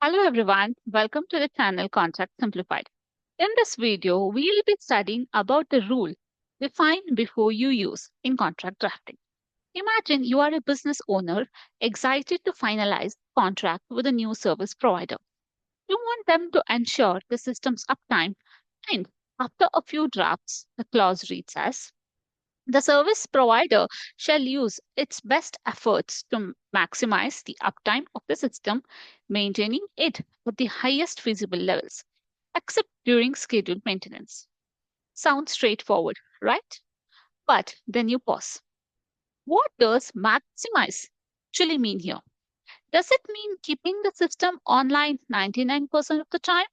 Hello everyone, welcome to the channel Contract Simplified. In this video, we'll be studying about the rule define before you use in contract drafting. Imagine you are a business owner excited to finalize contract with a new service provider. You want them to ensure the system's uptime, and after a few drafts, the clause reads as the service provider shall use its best efforts to maximize the uptime of the system, maintaining it at the highest feasible levels, except during scheduled maintenance. Sounds straightforward, right? But then you pause. What does maximize actually mean here? Does it mean keeping the system online 99% of the time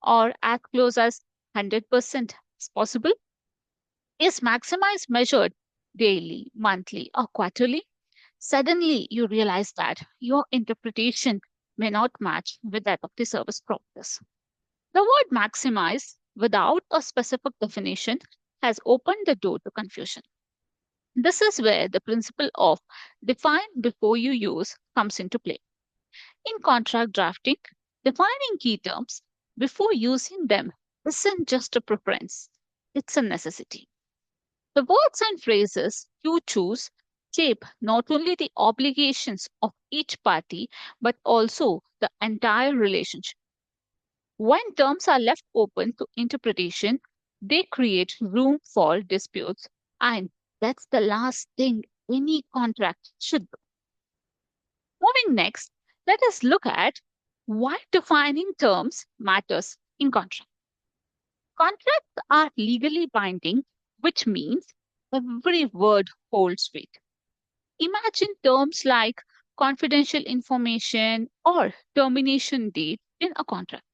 or as close as 100% as possible? Is maximize measured daily, monthly, or quarterly? Suddenly, you realize that your interpretation may not match with that of the service providers. The word maximize, without a specific definition, has opened the door to confusion. This is where the principle of define before you use comes into play. In contract drafting, defining key terms before using them isn't just a preference, it's a necessity. The words and phrases you choose shape not only the obligations of each party, but also the entire relationship. When terms are left open to interpretation, they create room for disputes, and that's the last thing any contract should do. Moving next, let us look at why defining terms matters in contract. Contracts are legally binding, which means every word holds weight. Imagine terms like confidential information or termination date in a contract.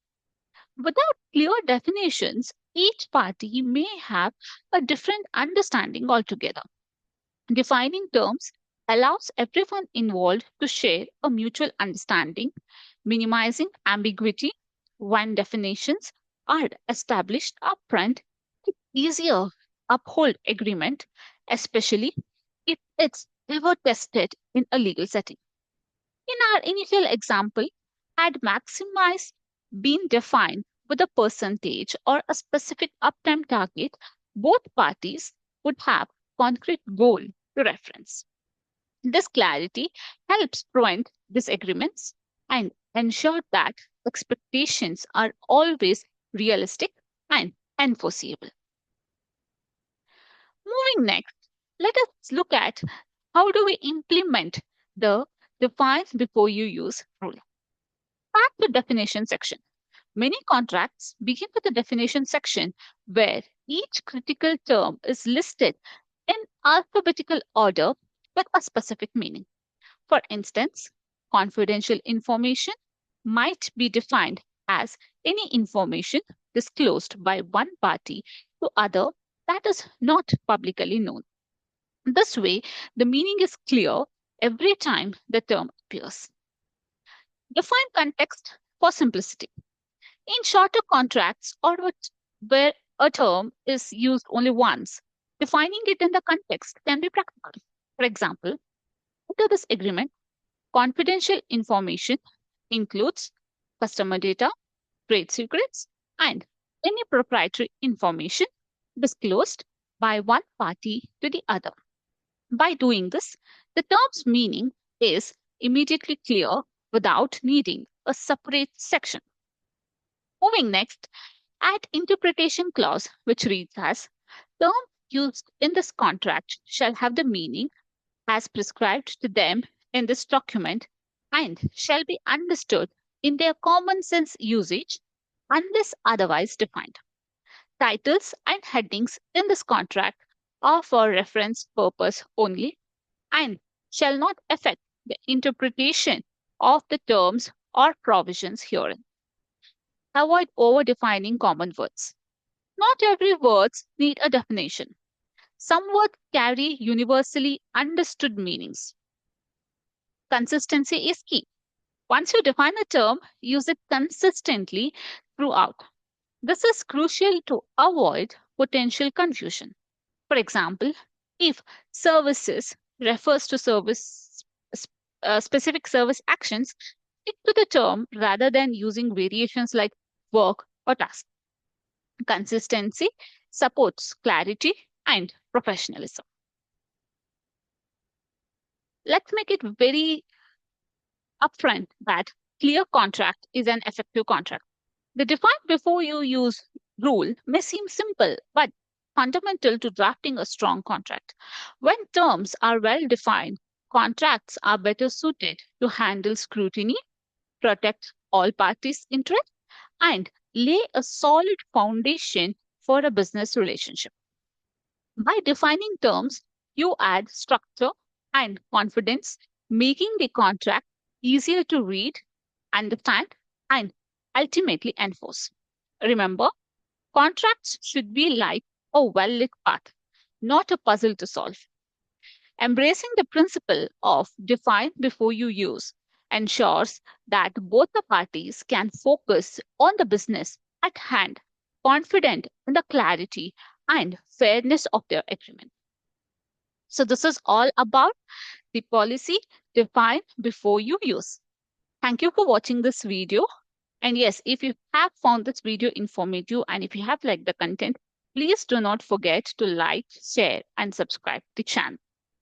Without clear definitions, each party may have a different understanding altogether. Defining terms allows everyone involved to share a mutual understanding, minimizing ambiguity. When definitions are established upfront, it's easier to uphold agreement, especially if it's ever tested in a legal setting. In our initial example, had maximize been defined with a percentage or a specific uptime target, both parties would have concrete goal to reference. This clarity helps prevent disagreements and ensure that expectations are always realistic and enforceable. Moving next, let us look at how do we implement the define before you use rule. Back to definition section. Many contracts begin with the definition section where each critical term is listed in alphabetical order with a specific meaning. For instance, confidential information might be defined as any information disclosed by one party to other that is not publicly known. This way, the meaning is clear every time the term appears. Define context for simplicity. In shorter contracts or where a term is used only once, defining it in the context can be practical. For example, under this agreement, confidential information includes customer data, trade secrets, and any proprietary information disclosed by one party to the other. By doing this, the term's meaning is immediately clear without needing a separate section. Moving next, add interpretation clause, which reads as terms used in this contract shall have the meaning as prescribed to them in this document and shall be understood in their common sense usage unless otherwise defined. Titles and headings in this contract are for reference purpose only and shall not affect the interpretation of the terms or provisions herein. Avoid over-defining common words. Not every word need a definition. Some words carry universally understood meanings. Consistency is key. Once you define a term, use it consistently throughout. This is crucial to avoid potential confusion. For example, if services refers to specific service actions, Stick to the term rather than using variations like work or task. Consistency supports clarity and professionalism. Let's make it very upfront that clear contract is an effective contract. The define before you use rule may seem simple, but fundamental to drafting a strong contract. When terms are well defined, contracts are better suited to handle scrutiny, protect all parties' interests, and lay a solid foundation for a business relationship. By defining terms, you add structure and confidence, making the contract easier to read, understand, and ultimately enforce. Remember, contracts should be like a well lit path, not a puzzle to solve. Embracing the principle of define before you use ensures that both the parties can focus on the business at hand, confident in the clarity and fairness of their agreement. So, this is all about the policy define before you use. Thank you for watching this video. And yes, if you have found this video informative and if you have liked the content, please do not forget to like, share, and subscribe the channel.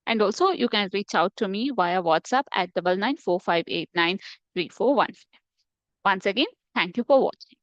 And also, you can reach out to me via WhatsApp at 9945893415. Once again, thank you for watching.